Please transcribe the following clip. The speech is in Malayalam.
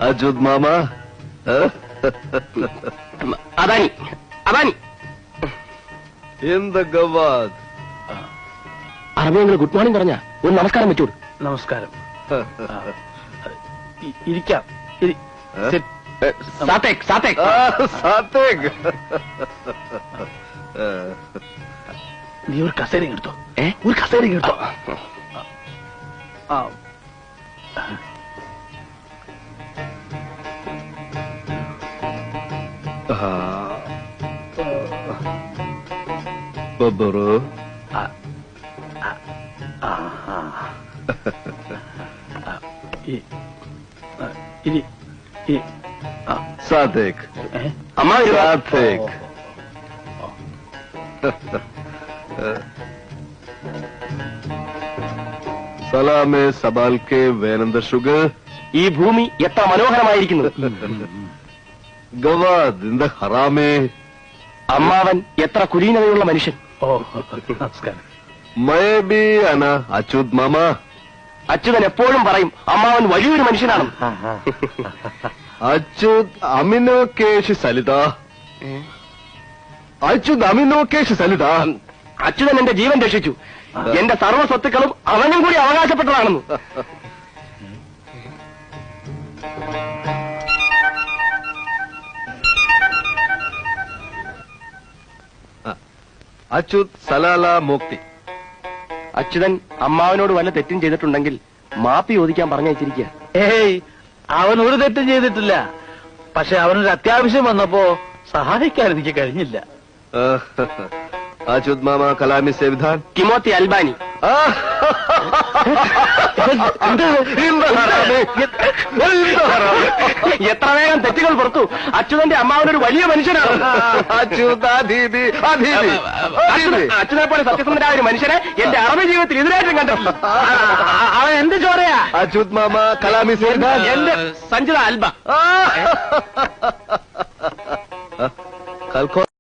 അച്യുത് മാമ അദാനി അദാനി എന്ത് ഗവാദ് അറബിയങ്ങൾ ഗുഡ് മോർണിംഗ് പറഞ്ഞ ഒരു നമസ്കാരം വെച്ചോട്. നമസ്കാരം. ഇരിക്കാം. സാത്തേക്ക് സാത്തേക്ക് സാത്തേക്ക് നീ ഒരു കസേര എടുത്തോ. ഒരു കസേര എടുത്തോ. ബബ്ബറു സാത്തേക്ക് അമ്മ സാത്തേക്ക് സലാമെ സബാൽക്കെ വേനന്ദ ഷുഗർ. ഈ ഭൂമി എത്ര മനോഹരമായിരിക്കുന്നു. ഗവാദ് ഇന്ത ഹറാമേ. അമ്മാവൻ എത്ര കുലീനതയുള്ള മനുഷ്യൻ. നമസ്കാരം. മയബി അന അച്യുത് മാമ. അച്യുതൻ എപ്പോഴും പറയും അമ്മാവൻ വലിയൊരു മനുഷ്യനാണ്. അച്യുത് അമിനോ കേശ് സലിത. അച്യുത് അമിനോ കേശ് സലിത. അച്യുതൻ എന്റെ ജീവൻ രക്ഷിച്ചു. എന്റെ സർവ്വ സ്വത്തുക്കളും അവനും കൂടി അവകാശപ്പെട്ടതാണെന്ന്. അച്യുത് സലാല മുക്തി. അച്യുതൻ അമ്മാവനോട് വല്ല തെറ്റും ചെയ്തിട്ടുണ്ടെങ്കിൽ മാപ്പി ചോദിക്കാൻ പറഞ്ഞയച്ചിരിക്കുക. ഏയ്, അവൻ ഒരു തെറ്റും ചെയ്തിട്ടില്ല. പക്ഷെ അവനൊരു അത്യാവശ്യം വന്നപ്പോ സഹായിക്കാൻ എനിക്ക് കഴിഞ്ഞില്ല. അച്യുത് മാമ കലാമി സേവിധാൻ കിമോത്തി അൽബാനി. എത്ര വേഗം തെറ്റുകൾ പുറത്തു. അച്യുതന്റെ അമ്മാവനൊരു വലിയ മനുഷ്യനാണ്. അച്യുതനെ പോലെ സത്യസന്ധനായ ഒരു മനുഷ്യനെ എന്റെ അറബി ജീവിതത്തിൽ ഇതിനായിട്ടും കണ്ടിട്ടില്ല. അവൻ എന്ത് ചോറയാ? അച്യുത് മാമ കലാമി സേവിധാൻ. എന്റെ സഞ്ജിത അൽബ.